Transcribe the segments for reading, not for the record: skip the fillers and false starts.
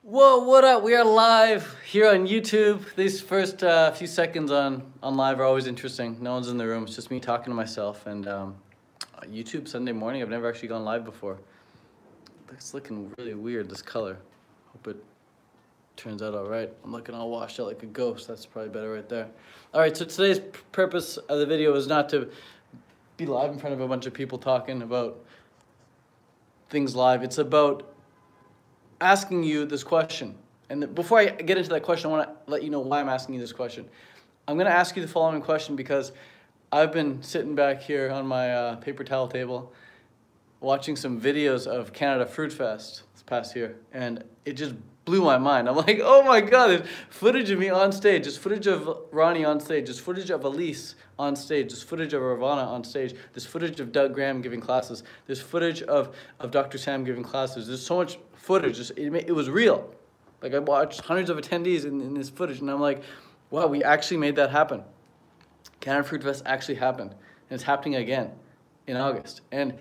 Whoa, what up? We are live here on YouTube. These first few seconds on live are always interesting. No one's in the room. It's just me talking to myself. And YouTube Sunday morning. I've never actually gone live before. It's looking really weird, this color. Hope it turns out all right. I'm looking all washed out like a ghost. That's probably better right there. All right, so today's purpose of the video is not to be live in front of a bunch of people talking about things live. It's about asking you this question. And before I get into that question, I want to let you know why I'm asking you this question. I'm going to ask you the following question because I've been sitting back here on my paper towel table watching some videos of Canada Fruit Fest this past year, and it just blew my mind. I'm like, oh my God, there's footage of me on stage, there's footage of Ronnie on stage, there's footage of Elise on stage, there's footage of Ravana on stage, there's footage of Doug Graham giving classes, there's footage of Dr. Sam giving classes. There's so much footage, it was real. Like, I watched hundreds of attendees in this footage, and I'm like, wow, we actually made that happen. Canada Fruit Fest actually happened, and it's happening again in August. And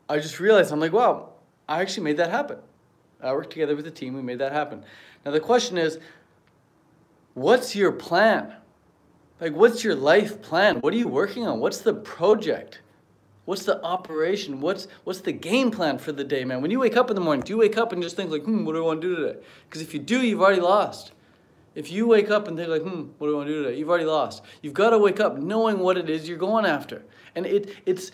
I just realized, I'm like, wow, I actually made that happen. I worked together with the team, we made that happen. Now the question is, what's your plan? Like, what's your life plan? What are you working on? What's the project? What's the operation? What's the game plan for the day, man? When you wake up in the morning, do you wake up and just think like, what do I want to do today? Because if you do, you've already lost. If you wake up and think like, what do I want to do today? You've already lost. You've got to wake up knowing what it is you're going after. And it's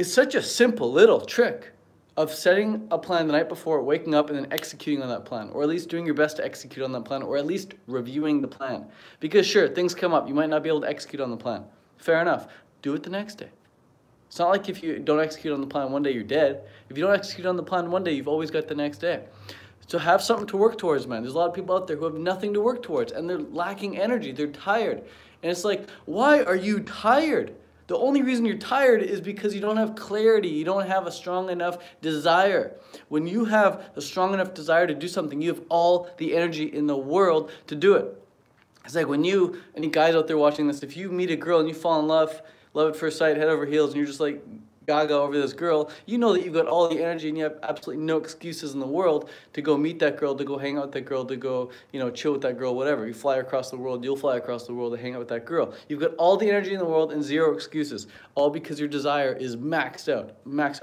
such a simple little trick of setting a plan the night before, waking up, and then executing on that plan, or at least doing your best to execute on that plan, or at least reviewing the plan. Because sure, things come up. You might not be able to execute on the plan. Fair enough. Do it the next day. It's not like if you don't execute on the plan one day, you're dead. If you don't execute on the plan one day, you've always got the next day. So have something to work towards, man. There's a lot of people out there who have nothing to work towards, and they're lacking energy. They're tired. And it's like, why are you tired? The only reason you're tired is because you don't have clarity. You don't have a strong enough desire. When you have a strong enough desire to do something, you have all the energy in the world to do it. It's like when you, any guys out there watching this, if you meet a girl and you fall in love at first sight, head over heels, and you're just like gaga over this girl, you know that you've got all the energy and you have absolutely no excuses in the world to go meet that girl, to go hang out with that girl, to go, chill with that girl, whatever. You fly across the world, you'll fly across the world to hang out with that girl. You've got all the energy in the world and zero excuses, all because your desire is maxed out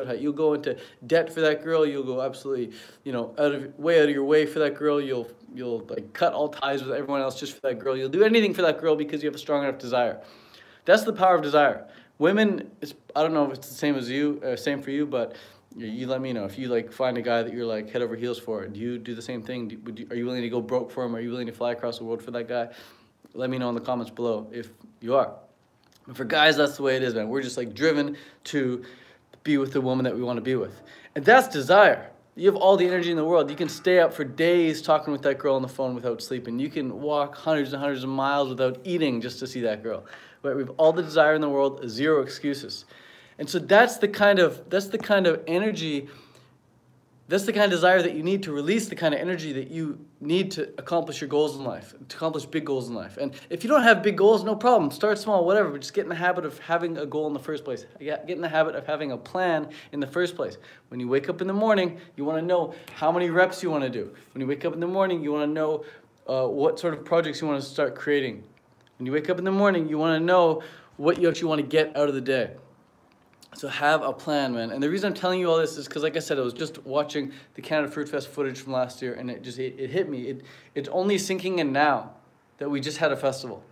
high. You'll go into debt for that girl, you'll go absolutely, way out of your way for that girl, you'll like cut all ties with everyone else just for that girl. You'll do anything for that girl because you have a strong enough desire. That's the power of desire. Women, I don't know if it's the same as you, same for you, but you let me know. If you like find a guy that you're like head over heels for, do you do the same thing? Are you willing to go broke for him? Are you willing to fly across the world for that guy? Let me know in the comments below if you are. And for guys, that's the way it is, man. We're just like driven to be with the woman that we want to be with. And that's desire. You have all the energy in the world. You can stay up for days talking with that girl on the phone without sleeping. You can walk hundreds and hundreds of miles without eating just to see that girl. But we have all the desire in the world, zero excuses. And so that's the kind of energy, that's the kind of desire that you need to release the kind of energy that you need to accomplish your goals in life, to accomplish big goals in life. And if you don't have big goals, no problem. Start small, whatever, but just get in the habit of having a goal in the first place. Get in the habit of having a plan in the first place. When you wake up in the morning, you want to know how many reps you want to do. When you wake up in the morning, you want to know what sort of projects you want to start creating. When you wake up in the morning, you want to know what you actually want to get out of the day. So have a plan, man. And the reason I'm telling you all this is because, like I said, I was just watching the Canada Fruit Fest footage from last year, and it hit me. It's only sinking in now that we just had a festival.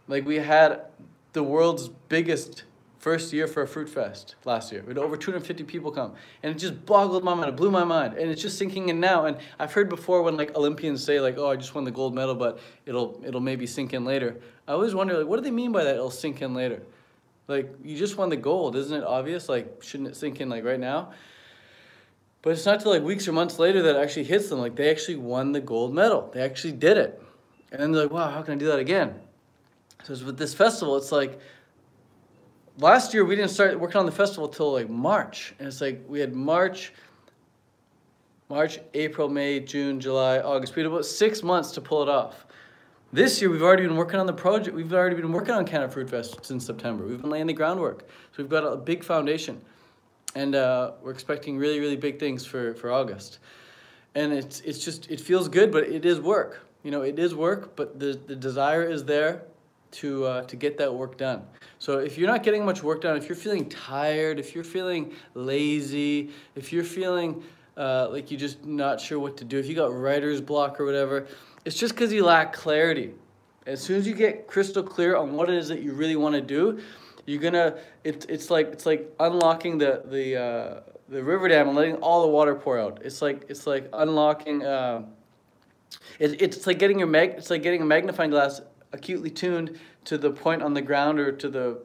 Like, we had the world's biggest first year for a fruit fest last year. We had over 250 people come, and it just boggled my mind. It blew my mind, and it's just sinking in now. And I've heard before when like Olympians say like, "Oh, I just won the gold medal, but it'll maybe sink in later." I always wonder like, what do they mean by that? It'll sink in later. Like, you just won the gold, isn't it obvious? Like, shouldn't it sink in like right now? But it's not till like weeks or months later that it actually hits them. Like, they actually won the gold medal. They actually did it, and then they're like, "Wow, how can I do that again?" So with this festival, it's like, last year, we didn't start working on the festival till like March. And it's like we had March, April, May, June, July, August. We had about 6 months to pull it off. This year, we've already been working on the project. We've already been working on Canada Fruit Fest since September. We've been laying the groundwork. So we've got a big foundation. And we're expecting really, really big things for August. And it feels good, but it is work. You know, it is work, but the desire is there to get that work done. So if you're not getting much work done, if you're feeling tired, if you're feeling lazy, if you're feeling like you're just not sure what to do, if you got writer's block or whatever, it's just because you lack clarity. As soon as you get crystal clear on what it is that you really want to do, you're gonna. It's like unlocking the river dam and letting all the water pour out. It's like unlocking. It's like getting a magnifying glass acutely tuned to the point on the ground or to the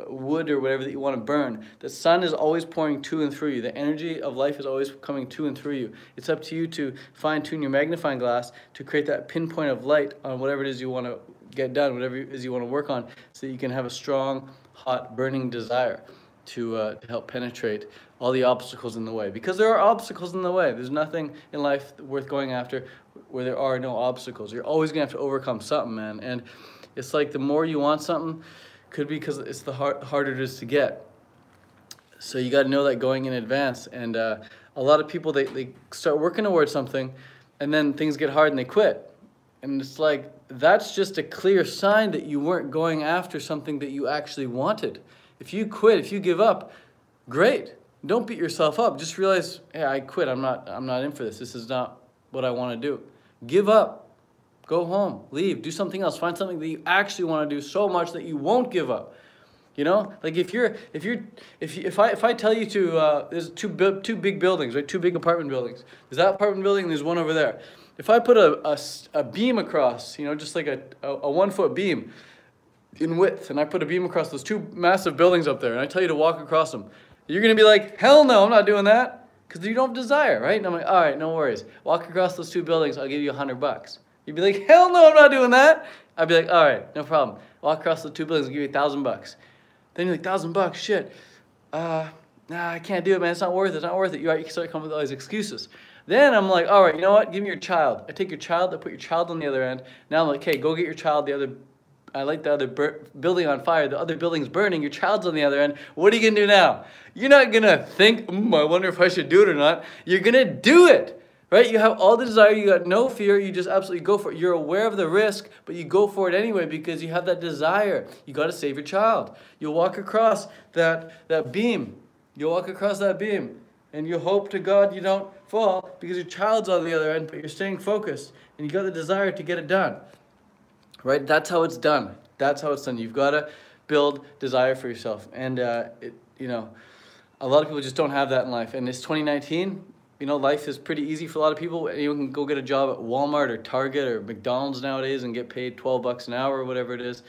wood or whatever that you want to burn. The sun is always pouring to and through you. The energy of life is always coming to and through you. It's up to you to fine-tune your magnifying glass to create that pinpoint of light on whatever it is you want to get done, whatever it is you want to work on, so that you can have a strong, hot, burning desire to help penetrate all the obstacles in the way. Because there are obstacles in the way. There's nothing in life worth going after where there are no obstacles. You're always going to have to overcome something, man. And it's like the more you want something, could be because it's the harder it is to get. So you got to know that going in advance. And a lot of people, they start working towards something, and then things get hard and they quit. And it's like, that's just a clear sign that you weren't going after something that you actually wanted. If you quit, if you give up, great. Don't beat yourself up. Just realize, hey, I quit. I'm not in for this. This is not what I want to do. Give up. Go home, leave, do something else. Find something that you actually want to do so much that you won't give up. You know, like if I tell you to, there's two big buildings, right? Two big apartment buildings. There's that apartment building and there's one over there. If I put a beam across, you know, just like a 1 foot beam in width, and I put a beam across those two massive buildings up there, and I tell you to walk across them, you're going to be like, hell no, I'm not doing that, because you don't have desire, right? And I'm like, all right, no worries. Walk across those two buildings, I'll give you $100. You'd be like, hell no, I'm not doing that. I'd be like, all right, no problem. Walk across the two buildings, I'll give you $1,000. Then you're like, $1,000, shit. Nah, I can't do it, man. It's not worth it. It's not worth it. You start coming with all these excuses. Then I'm like, all right, you know what? Give me your child. I take your child. I put your child on the other end. Now I'm like, okay, go get your child. I light the other building on fire. The other building's burning. Your child's on the other end. What are you going to do now? You're not going to think, I wonder if I should do it or not. You're going to do it. Right? You have all the desire, you got no fear, you just absolutely go for it. You're aware of the risk, but you go for it anyway because you have that desire. You got to save your child. You'll walk across that beam. You'll walk across that beam, and you hope to God you don't fall because your child's on the other end, but you're staying focused, and you got the desire to get it done. Right? That's how it's done. That's how it's done. You've got to build desire for yourself. And, you know, a lot of people just don't have that in life. And it's 2019. You know, life is pretty easy for a lot of people. You can go get a job at Walmart or Target or McDonald's nowadays and get paid $12 an hour or whatever it is.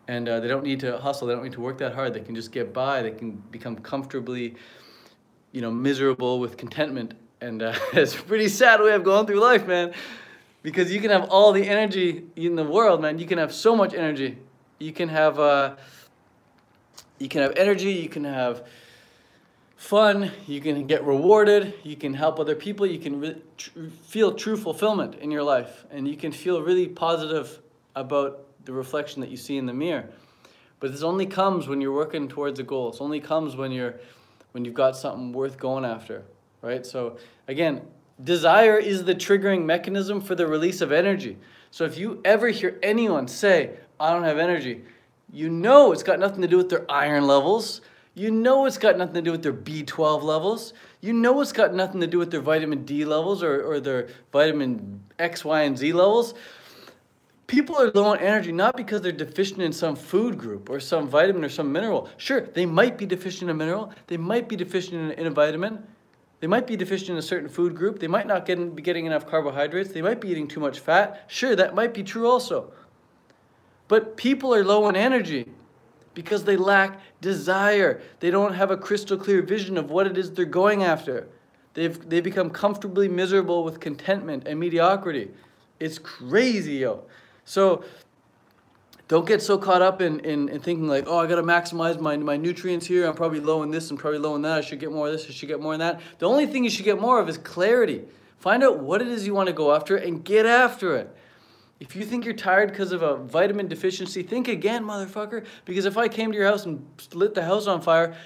And they don't need to hustle. They don't need to work that hard. They can just get by. They can become comfortably, you know, miserable with contentment. And it's a pretty sad way of going through life, man. Because you can have all the energy in the world, man. You can have so much energy. You can have energy. You can have fun, you can get rewarded, you can help other people, you can feel true fulfillment in your life, and you can feel really positive about the reflection that you see in the mirror. But this only comes when you're working towards a goal. It only comes when you've got something worth going after, right? So again, desire is the triggering mechanism for the release of energy. So if you ever hear anyone say, I don't have energy, you know it's got nothing to do with their iron levels. You know it's got nothing to do with their B12 levels. You know it's got nothing to do with their vitamin D levels or their vitamin X, Y, and Z levels. People are low on energy not because they're deficient in some food group or some vitamin or some mineral. Sure, they might be deficient in a mineral. They might be deficient in a vitamin. They might be deficient in a certain food group. They might not be getting enough carbohydrates. They might be eating too much fat. Sure, that might be true also. But people are low on energy because they lack desire. They don't have a crystal clear vision of what it is they're going after. They become comfortably miserable with contentment and mediocrity. It's crazy, yo. So don't get so caught up in thinking like, oh, I got to maximize my nutrients here. I'm probably low in this. I'm probably low in that. I should get more of this. I should get more in that. The only thing you should get more of is clarity. Find out what it is you want to go after and get after it. If you think you're tired because of a vitamin deficiency, think again, motherfucker. Because if I came to your house and lit the house on fire,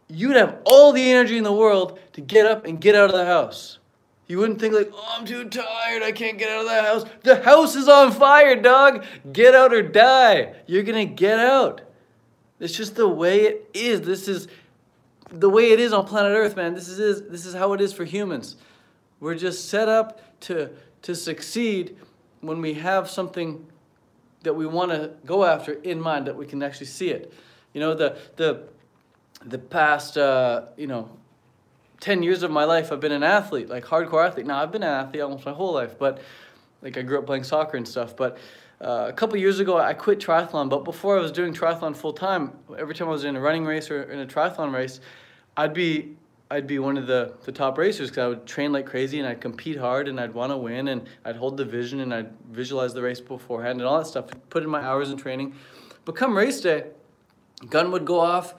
you'd have all the energy in the world to get up and get out of the house. You wouldn't think like, oh, I'm too tired, I can't get out of the house. The house is on fire, dog. Get out or die. You're gonna get out. It's just the way it is. This is the way it is on planet Earth, man. This is how it is for humans. We're just set up to succeed when we have something that we want to go after in mind, that we can actually see it. You know, the past, 10 years of my life, I've been an athlete, like hardcore athlete. Now, I've been an athlete almost my whole life, but like I grew up playing soccer and stuff. But a couple years ago, I quit triathlon. But before I was doing triathlon full time, every time I was in a running race or in a triathlon race, I'd be one of the top racers, because I would train like crazy and I'd compete hard and I'd want to win, and I'd hold the vision and I'd visualize the race beforehand and all that stuff, put in my hours in training. But come race day, gun would go off,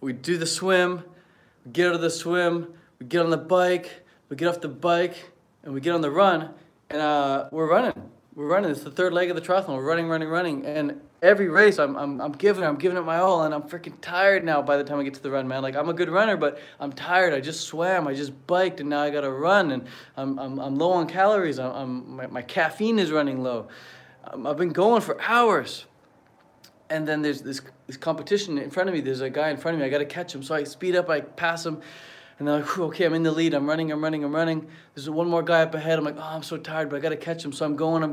we'd do the swim, we'd get out of the swim, we'd get on the bike, we'd get off the bike, and we get on the run, and we're running. We're running. It's the third leg of the triathlon. We're running. And every race, I'm giving it my all, and I'm freaking tired now by the time I get to the run, man. Like, I'm a good runner, but I'm tired. I just swam, I just biked, and now I gotta run, and I'm low on calories. My caffeine is running low. I've been going for hours. And then there's this competition in front of me. There's a guy in front of me. I gotta catch him. So I speed up, I pass him. And then I'm like, okay, I'm in the lead. I'm running. There's one more guy up ahead. I'm like, oh, I'm so tired, but I got to catch him. So I'm going.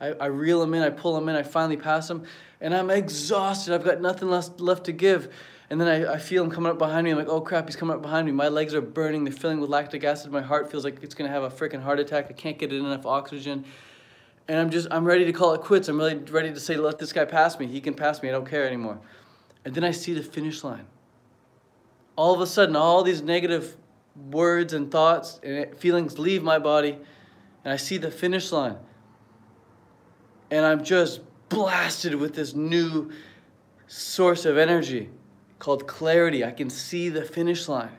I reel him in. I pull him in. I finally pass him. And I'm exhausted. I've got nothing left to give. And then I feel him coming up behind me. I'm like, oh, crap, he's coming up behind me. My legs are burning. They're filling with lactic acid. My heart feels like it's going to have a freaking heart attack. I can't get enough oxygen. And I'm ready to call it quits. I'm really ready to say, let this guy pass me. He can pass me. I don't care anymore. And then I see the finish line. All of a sudden, all these negative words and thoughts and feelings leave my body, and I see the finish line. And I'm just blasted with this new source of energy called clarity. I can see the finish line.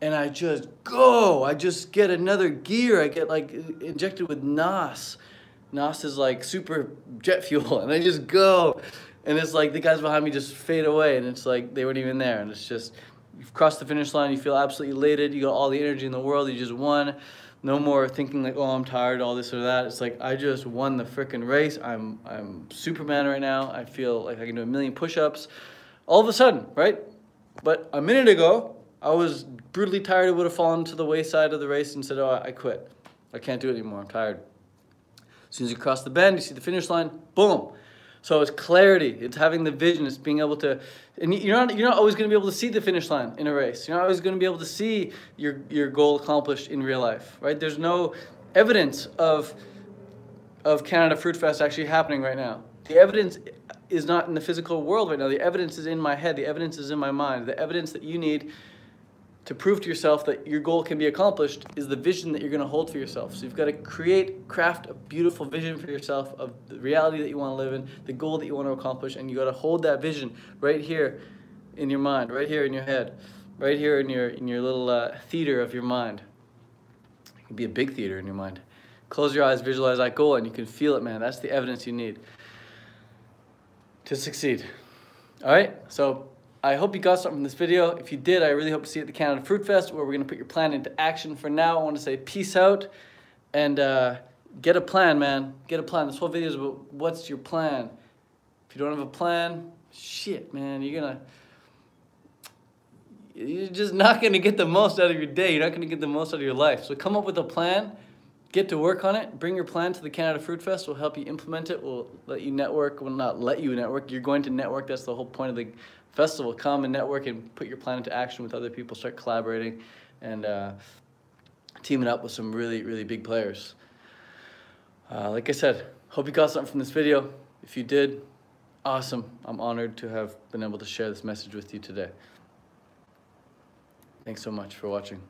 And I just go. I just get another gear. I get like injected with NOS. NOS is like super jet fuel. And I just go. And it's like the guys behind me just fade away. And it's like they weren't even there. And it's just... You've crossed the finish line, you feel absolutely elated, you got all the energy in the world, you just won. No more thinking like, oh, I'm tired, all this or that. It's like, I just won the frickin' race. I'm Superman right now. I feel like I can do 1,000,000 push-ups. All of a sudden, right? But a minute ago, I was brutally tired. I would have fallen to the wayside of the race and said, oh, I quit. I can't do it anymore, I'm tired. As soon as you cross the bend, you see the finish line, boom. So it's clarity, it's having the vision, it's being able to, and you're not always going to be able to see the finish line in a race. You're not always going to be able to see your goal accomplished in real life, right? There's no evidence of Canada Fruit Fest actually happening right now. The evidence is not in the physical world right now. The evidence is in my head. The evidence is in my mind. The evidence that you need to prove to yourself that your goal can be accomplished is the vision that you're going to hold for yourself. So you've got to craft a beautiful vision for yourself of the reality that you want to live in, the goal that you want to accomplish, and you got to hold that vision right here in your mind, right here in your head, right here in your little theater of your mind. It can be a big theater in your mind. Close your eyes, visualize that goal, and you can feel it, man. That's the evidence you need to succeed. All right? So I hope you got something from this video. If you did, I really hope to see you at the Canada Fruit Fest, where we're going to put your plan into action. For now, I want to say peace out, and get a plan, man. Get a plan. This whole video is about what's your plan. If you don't have a plan, shit, man, you're just not going to get the most out of your day. You're not going to get the most out of your life. So come up with a plan. Get to work on it. Bring your plan to the Canada Fruit Fest. We'll help you implement it. We'll let you network. We'll not let you network. You're going to network. That's the whole point of the festival. Come and network and put your plan into action with other people. Start collaborating and teaming up with some really, really big players. Like I said, hope you got something from this video. If you did, awesome. I'm honored to have been able to share this message with you today. Thanks so much for watching.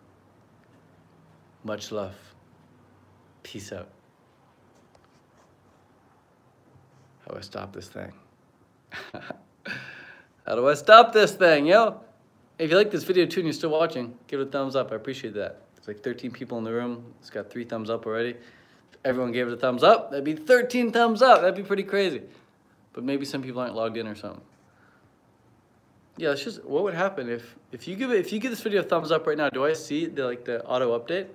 Much love. Peace out. How do I stop this thing? How do I stop this thing, yo? If you like this video too and you're still watching, give it a thumbs up. I appreciate that. There's like 13 people in the room. It's got 3 thumbs up already. If everyone gave it a thumbs up, that'd be 13 thumbs up. That'd be pretty crazy. But maybe some people aren't logged in or something. Yeah, it's just, what would happen if you give this video a thumbs up right now? Do I see the auto update?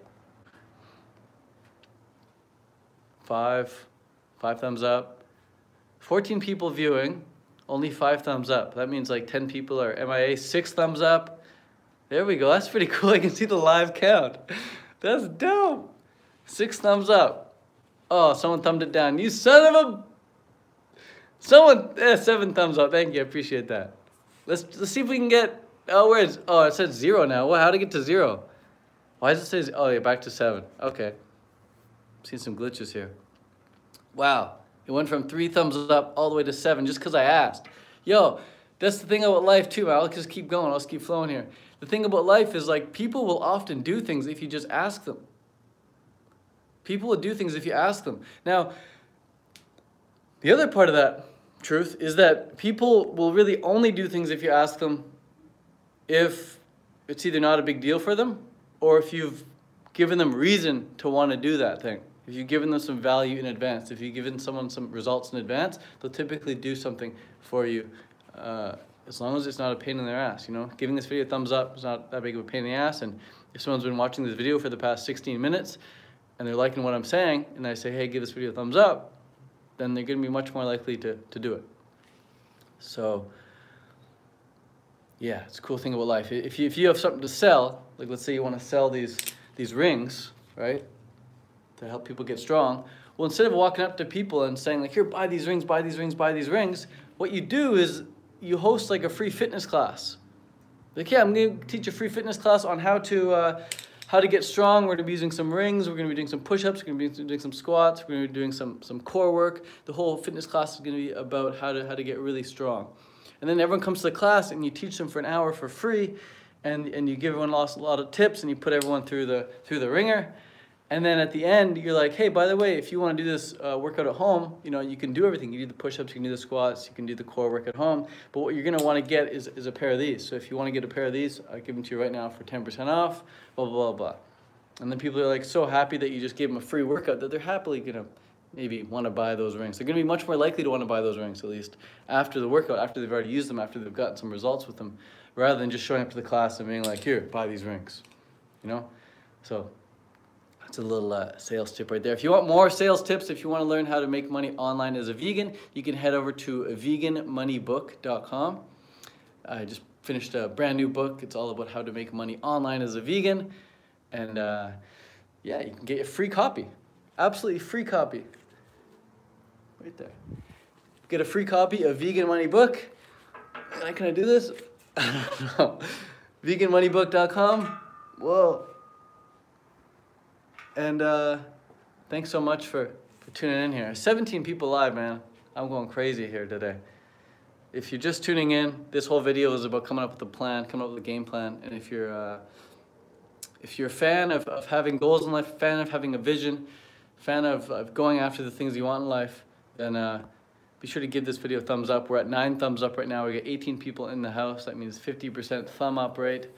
5 thumbs up. 14 people viewing, only 5 thumbs up. That means like 10 people are MIA, 6 thumbs up. There we go, that's pretty cool. I can see the live count. That's dope. 6 thumbs up. Oh, someone thumbed it down. You son of a... Someone, 7 thumbs up. Thank you, I appreciate that. Let's see if we can get, oh, where's, oh, it says 0 now. Well, how to get to 0? Why does it say, oh, yeah, back to 7. Okay. Seen some glitches here. Wow, it went from 3 thumbs up all the way to 7 just because I asked. Yo, that's the thing about life too, man. I'll just keep going. I'll just keep flowing here. The thing about life is like people will often do things if you just ask them. People will do things if you ask them. Now, the other part of that truth is that people will really only do things if you ask them if it's either not a big deal for them or if you've given them reason to want to do that thing. If you've given them some value in advance, if you've given someone some results in advance, they'll typically do something for you as long as it's not a pain in their ass, you know? Giving this video a thumbs up is not that big of a pain in the ass, and if someone's been watching this video for the past 16 minutes and they're liking what I'm saying, and I say, hey, give this video a thumbs up, then they're going to be much more likely to do it. So, yeah, it's a cool thing about life. If you have something to sell, like let's say you want to sell these rings, right? To help people get strong. Well, instead of walking up to people and saying like, here, buy these rings, buy these rings, buy these rings, what you do is you host like a free fitness class. Like, yeah, I'm going to teach a free fitness class on how to get strong. We're going to be using some rings. We're going to be doing some push-ups. We're going to be doing some squats. We're going to be doing some core work. The whole fitness class is going to be about how to get really strong. And then everyone comes to the class and you teach them for an hour for free, and you give everyone a lot of tips, and you put everyone through the ringer. And then at the end, you're like, hey, by the way, if you want to do this workout at home, you know, you can do everything. You do the push-ups, you can do the squats, you can do the core work at home. But what you're going to want to get is a pair of these. So if you want to get a pair of these, I'll give them to you right now for 10% off, blah, blah, blah, blah. And then people are like so happy that you just gave them a free workout that they're happily going to maybe want to buy those rings. They're going to be much more likely to want to buy those rings, at least, after the workout, after they've already used them, after they've gotten some results with them, rather than just showing up to the class and being like, here, buy these rings, you know? So that's a little sales tip right there. If you want more sales tips, if you want to learn how to make money online as a vegan, you can head over to veganmoneybook.com. I just finished a brand new book. It's all about how to make money online as a vegan. And yeah, you can get a free copy. Absolutely free copy. Right there. Get a free copy of Vegan Money Book. Can I do this? I don't know. Veganmoneybook.com. Whoa. And thanks so much for tuning in here. 17 people live, man. I'm going crazy here today. If you're just tuning in, this whole video is about coming up with a plan, coming up with a game plan. And if you're a fan of having goals in life, fan of having a vision, fan of going after the things you want in life, then be sure to give this video a thumbs up. We're at 9 thumbs up right now. We got 18 people in the house. That means 50% thumb up rate.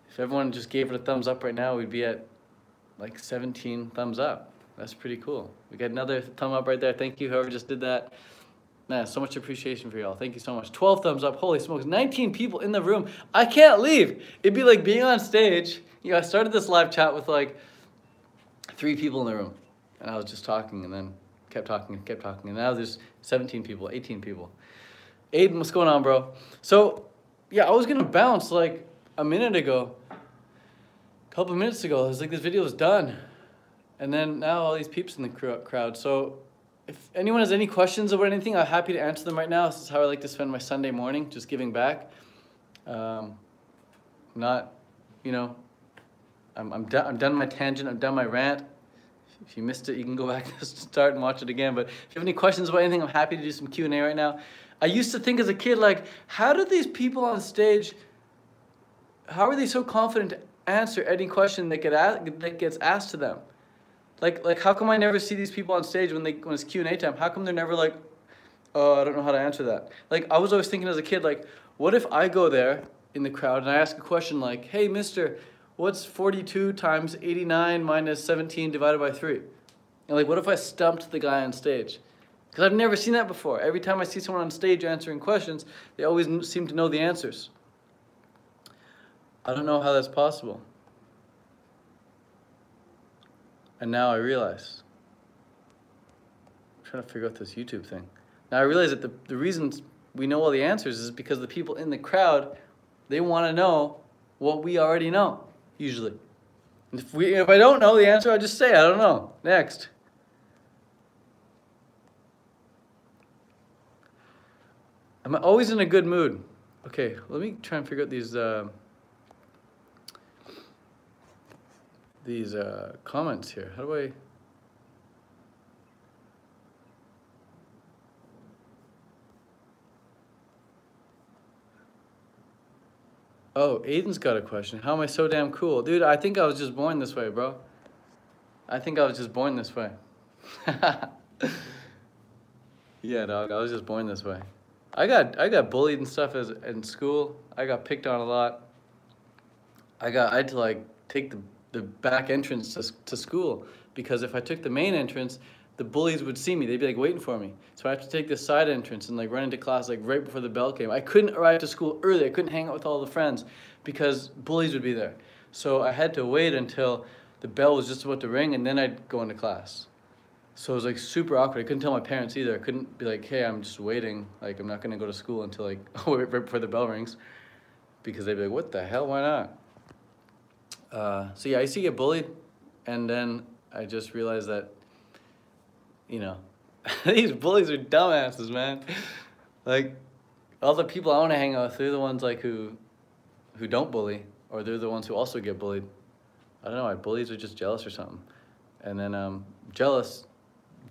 If everyone just gave it a thumbs up right now, we'd be at like 17 thumbs up. That's pretty cool. We got another thumb up right there. Thank you, whoever just did that. Man, so much appreciation for y'all. Thank you so much. 12 thumbs up. Holy smokes, 19 people in the room. I can't leave. It'd be like being on stage. You know, I started this live chat with like 3 people in the room. And I was just talking and then kept talking and kept talking. And now there's 17 people, 18 people. Aiden, what's going on, bro? So, yeah, I was going to bounce like a minute ago. Couple of minutes ago, I was like, this video is done. And then now all these peeps in the crowd. So if anyone has any questions about anything, I'm happy to answer them right now. This is how I like to spend my Sunday morning, just giving back. Not, you know, I'm done my tangent, I'm done my rant. If you missed it, you can go back to start and watch it again. But if you have any questions about anything, I'm happy to do some Q&A right now. I used to think as a kid, like, how do these people on stage, how are they so confident to answer any question that gets asked to them? Like how come I never see these people on stage when it's Q&A time? How come they're never like, oh, I don't know how to answer that? Like, I was always thinking as a kid, like, what if I go there in the crowd and I ask a question like, hey, mister, what's 42 times 89 minus 17 divided by 3? And like, what if I stumped the guy on stage? Because I've never seen that before. Every time I see someone on stage answering questions, they always seem to know the answers. I don't know how that's possible. And now I realize. trying to figure out this YouTube thing. Now I realize that the reasons we know all the answers is because the people in the crowd, they want to know what we already know, usually. If I don't know the answer, I just say, I don't know. Next. I'm always in a good mood. Okay, let me try and figure out these comments here. How do I... Oh, Aiden's got a question. How am I so damn cool? Dude, I think I was just born this way, bro. I think I was just born this way. Yeah, dog, I was just born this way. I got bullied and stuff in school. I got picked on a lot. I had to like take the back entrance to school, because if I took the main entrance, the bullies would see me. They'd be like waiting for me. So I have to take this side entrance and like run into class like right before the bell came. I couldn't arrive to school early. I couldn't hang out with all the friends because bullies would be there. So I had to wait until the bell was just about to ring, and then I'd go into class. So it was like super awkward. I couldn't tell my parents either. I couldn't be like, hey, I'm just waiting. Like, I'm not gonna go to school until like right before the bell rings, because they'd be like, what the hell, why not? So yeah, I used to get bullied, and then I just realized that, you know, these bullies are dumbasses, man. Like, all the people I want to hang out with, they're the ones like who don't bully, or they're the ones who also get bullied. I don't know, bullies are just jealous or something. And then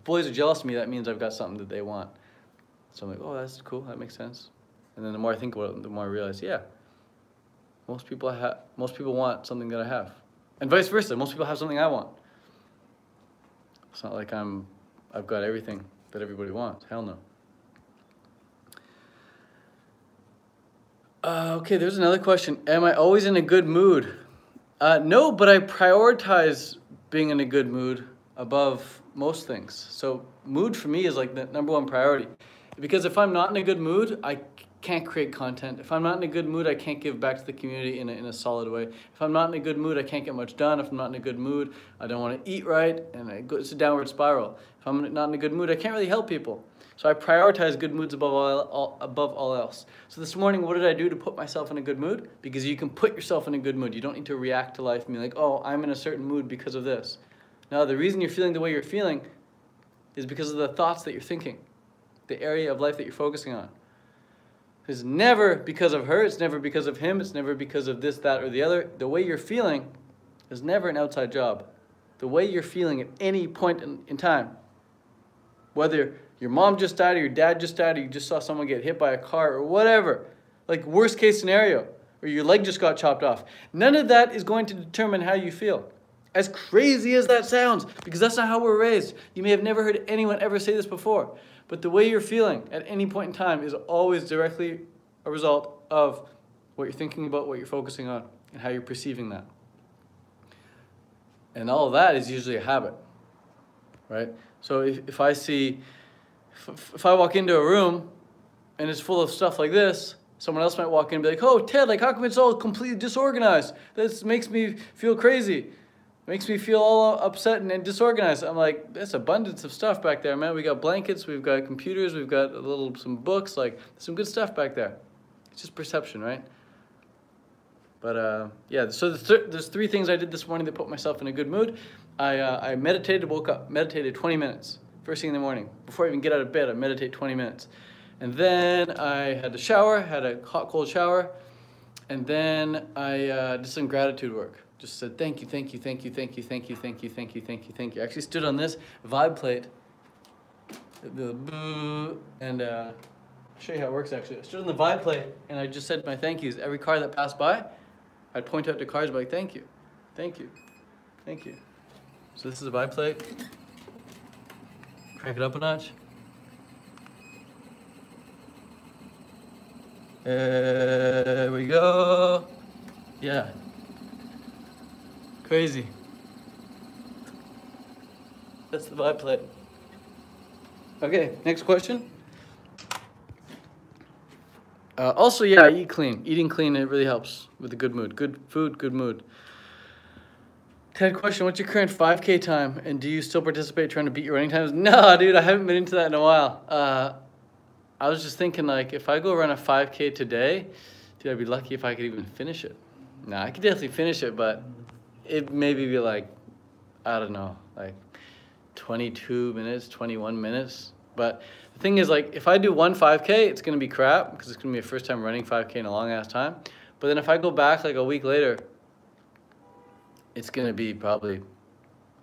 bullies are jealous of me, that means I've got something that they want. So I'm like, oh, that's cool, that makes sense. And then the more I think about it, the more I realize, yeah, most people want something that I have. And vice versa, most people have something I want. It's not like I've got everything that everybody wants. Hell no. Okay, there's another question. Am I always in a good mood? No, but I prioritize being in a good mood above most things. So mood for me is like the #1 priority. Because if I'm not in a good mood, I can't create content. If I'm not in a good mood, I can't give back to the community in a solid way. If I'm not in a good mood, I can't get much done. If I'm not in a good mood, I don't want to eat right, and it's a downward spiral. If I'm not in a good mood, I can't really help people. So I prioritize good moods above all else. So this morning, what did I do to put myself in a good mood? Because you can put yourself in a good mood. You don't need to react to life and be like, oh, I'm in a certain mood because of this. No, the reason you're feeling the way you're feeling is because of the thoughts that you're thinking, the area of life that you're focusing on. It's never because of her, it's never because of him, it's never because of this, that, or the other. The way you're feeling is never an outside job. The way you're feeling at any point in time, whether your mom just died or your dad just died or you just saw someone get hit by a car or whatever, like worst case scenario, or your leg just got chopped off, none of that is going to determine how you feel. As crazy as that sounds, because that's not how we're raised. You may have never heard anyone ever say this before, but the way you're feeling at any point in time is always directly a result of what you're thinking about, what you're focusing on, and how you're perceiving that. And all of that is usually a habit, right? So if I walk into a room and it's full of stuff like this, someone else might walk in and be like, oh, Ted, like how come it's all completely disorganized? This makes me feel crazy. Makes me feel all upset and disorganized. I'm like, there's abundance of stuff back there, man. We got blankets, we've got computers, we've got some books, like some good stuff back there. It's just perception, right? But yeah, so there's 3 things I did this morning that put myself in a good mood. I meditated, woke up, meditated 20 minutes, first thing in the morning. Before I even get out of bed, I meditate 20 minutes. And then I had a shower, had a hot, cold shower. And then I did some gratitude work. Just said, thank you, thank you, thank you, thank you, thank you, thank you, thank you, thank you, thank you. I actually stood on this vibe plate. And I'll show you how it works actually. I stood on the vibe plate and I just said my thank yous. Every car that passed by, I'd point out to cars and be like, thank you, thank you, thank you. So this is a vibe plate. Crank it up a notch. There we go. Yeah. Crazy. That's the vibe plate. Okay, next question. Also, yeah, eat clean. Eating clean, it really helps with a good mood. Good food, good mood. Ted, question, what's your current 5K time? And do you still participate trying to beat your running times? No, dude, I haven't been into that in a while. I was just thinking, like, if I go run a 5K today, dude, I'd be lucky if I could even finish it. Nah, I could definitely finish it, but it maybe be like, I don't know, like 22 minutes, 21 minutes. But the thing is, like, if I do one 5K, it's going to be crap because it's going to be a first time running 5K in a long ass time. But then if I go back like a week later, it's going to be probably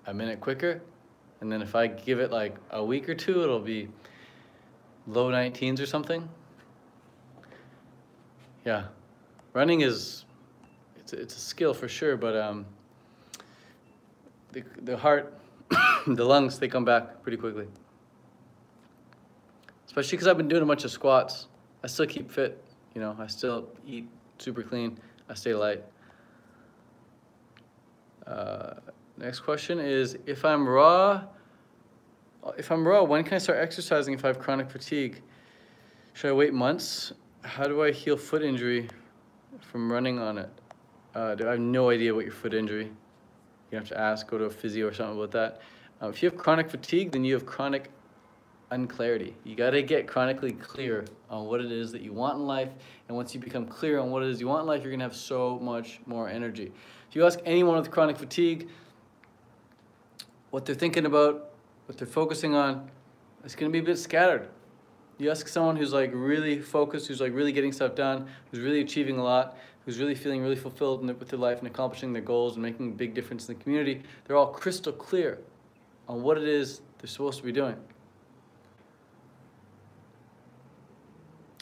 a minute quicker. And then if I give it like a week or two, it'll be low 19s or something. Yeah, running is, it's a skill for sure, but the heart, the lungs, they come back pretty quickly. Especially because I've been doing a bunch of squats. I still keep fit, you know, I still eat super clean, I stay light. Next question is, if I'm raw, when can I start exercising if I have chronic fatigue? Should I wait months? How do I heal foot injury from running on it? I have no idea what your foot injury. You have to ask, go to a physio or something about that. If you have chronic fatigue, then you have chronic unclarity. You got to get chronically clear on what it is that you want in life. And once you become clear on what it is you want in life, you're going to have so much more energy. If you ask anyone with chronic fatigue what they're thinking about, what they're focusing on, it's going to be a bit scattered. You ask someone who's like really focused, who's like really getting stuff done, who's really achieving a lot, who's really feeling really fulfilled with their life and accomplishing their goals and making a big difference in the community, they're all crystal clear on what it is they're supposed to be doing.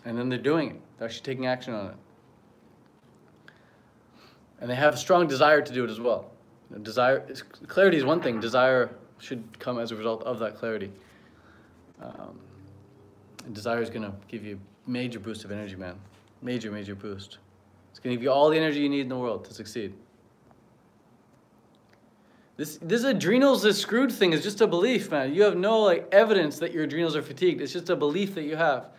And then they're doing it. They're actually taking action on it. And they have a strong desire to do it as well. Clarity is one thing. Desire should come as a result of that clarity. And desire is going to give you a major boost of energy, man. Major, major boost. It's going to give you all the energy you need in the world to succeed. This adrenals is screwed thing is just a belief, man. You have no like evidence that your adrenals are fatigued. It's just a belief that you have.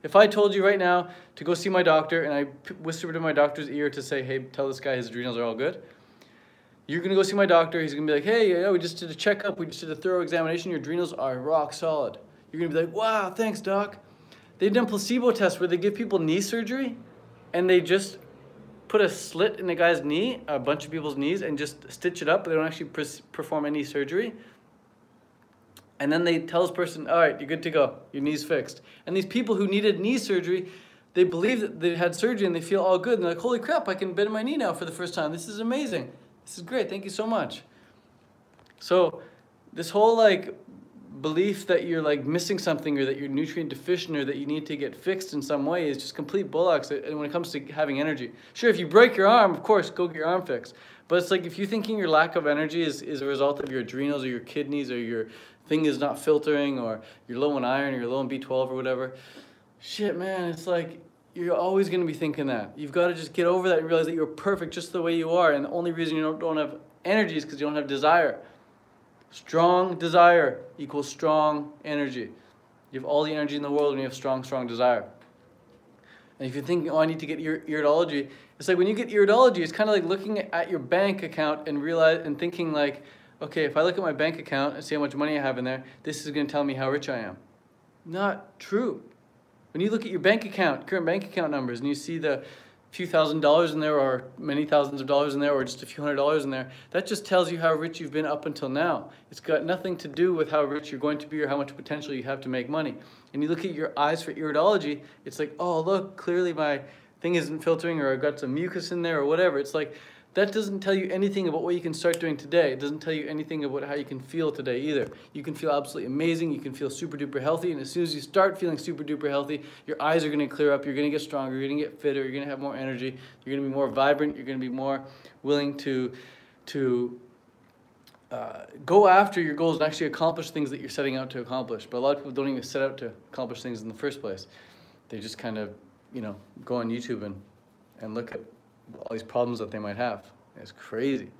If I told you right now to go see my doctor and I whispered in my doctor's ear to say, hey, tell this guy his adrenals are all good, you're going to go see my doctor. He's going to be like, hey, yeah, we just did a checkup. We just did a thorough examination. Your adrenals are rock solid. You're going to be like, wow, thanks, doc. They've done placebo tests where they give people knee surgery and they just put a slit in the guy's knee, a bunch of people's knees, and just stitch it up, but they don't actually perform any surgery. And then they tell this person, all right, you're good to go. Your knee's fixed. And these people who needed knee surgery, they believe that they had surgery and they feel all good. And they're like, holy crap, I can bend my knee now for the first time. This is amazing. This is great. Thank you so much. So this whole like belief that you're like missing something or that you're nutrient deficient or that you need to get fixed in some way is just complete bullocks when it comes to having energy. Sure, if you break your arm, of course, go get your arm fixed. But it's like if you're thinking your lack of energy is a result of your adrenals or your kidneys or your thing is not filtering or you're low in iron or you're low in B12 or whatever, shit, man, it's like you're always going to be thinking that. You've got to just get over that and realize that you're perfect just the way you are. And the only reason you don't have energy is because you don't have desire. Strong desire equals strong energy. You have all the energy in the world when you have strong, strong desire. And if you're thinking, oh, I need to get iridology, it's like when you get iridology, it's kind of like looking at your bank account and thinking like, okay, if I look at my bank account and see how much money I have in there, this is going to tell me how rich I am. Not true. When you look at your bank account, current bank account numbers, and you see the few $1,000s in there or many thousands of dollars in there or just a few $100s in there, that just tells you how rich you've been up until now. It's got nothing to do with how rich you're going to be or how much potential you have to make money. And you look at your eyes for iridology, it's like, oh, look, clearly my thing isn't filtering or I've got some mucus in there or whatever. It's like, that doesn't tell you anything about what you can start doing today. It doesn't tell you anything about how you can feel today either. You can feel absolutely amazing. You can feel super duper healthy. And as soon as you start feeling super duper healthy, your eyes are going to clear up. You're going to get stronger. You're going to get fitter. You're going to have more energy. You're going to be more vibrant. You're going to be more willing to go after your goals and actually accomplish things that you're setting out to accomplish. But a lot of people don't even set out to accomplish things in the first place. They just kind of, you know, go on YouTube and look at all these problems that they might have. It's crazy.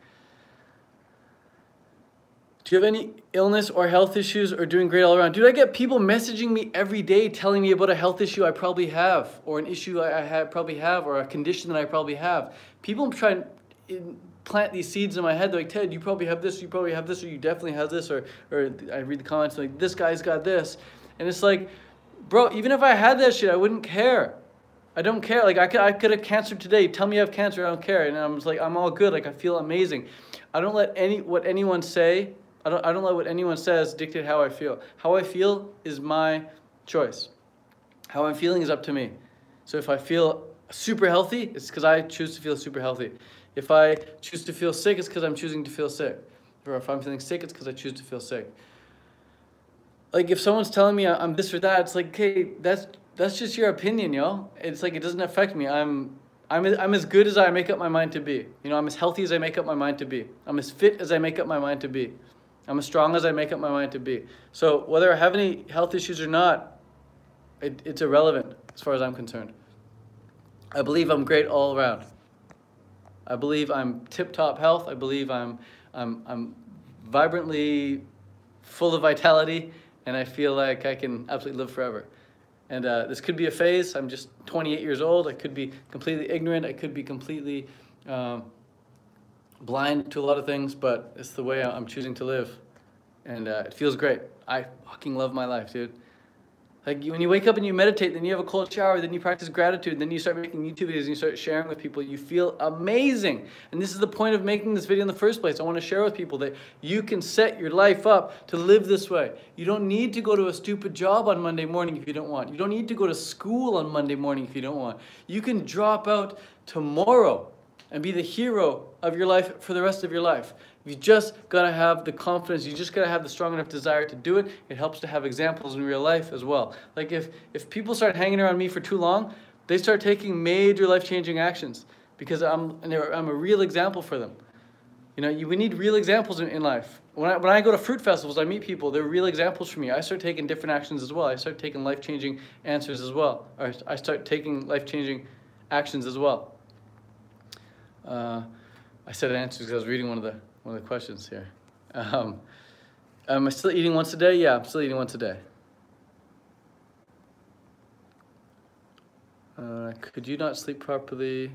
Do you have any illness or health issues or doing great all around? Dude, I get people messaging me every day telling me about a health issue I probably have or an issue I probably have or a condition that I probably have. People try plant these seeds in my head. They're like, Ted, you probably have this, you probably have this, or you definitely have this, or I read the comments like, this guy's got this. And it's like, bro, even if I had that shit, I wouldn't care. I don't care. Like, I could have cancer today. Tell me I have cancer, I don't care. And I'm just like, I'm all good. Like, I feel amazing. I don't let what anyone say, I don't let what anyone says dictate how I feel. How I feel is my choice. How I'm feeling is up to me. So if I feel super healthy, it's because I choose to feel super healthy. If I choose to feel sick, it's because I'm choosing to feel sick. Or if I'm feeling sick, it's because I choose to feel sick. Like, if someone's telling me I'm this or that, it's like, okay, that's just your opinion, yo. It's like, it doesn't affect me. I'm as good as I make up my mind to be. You know, I'm as healthy as I make up my mind to be. I'm as fit as I make up my mind to be. I'm as strong as I make up my mind to be. So whether I have any health issues or not, it's irrelevant as far as I'm concerned. I believe I'm great all around. I believe I'm tip-top health. I believe I'm vibrantly full of vitality, and I feel like I can absolutely live forever. And this could be a phase. I'm just 28 years old. I could be completely ignorant. I could be completely blind to a lot of things, but it's the way I'm choosing to live. And it feels great. I fucking love my life, dude. Like, when you wake up and you meditate, then you have a cold shower, then you practice gratitude, then you start making YouTube videos and you start sharing with people, you feel amazing. And this is the point of making this video in the first place. I want to share with people that you can set your life up to live this way. You don't need to go to a stupid job on Monday morning if you don't want. You don't need to go to school on Monday morning if you don't want. You can drop out tomorrow and be the hero of your life for the rest of your life. You just gotta have the confidence, you just gotta have the strong enough desire to do it. It helps to have examples in real life as well. Like, if people start hanging around me for too long, they start taking major life-changing actions because I'm a real example for them. You know, we need real examples in life. When I go to fruit festivals, I meet people, they're real examples for me. I start taking different actions as well. I start taking life-changing answers as well. Or I start taking life-changing actions as well. I said answers because I was reading one of the questions here. Am I still eating once a day? Yeah, I'm still eating once a day. Could you not sleep properly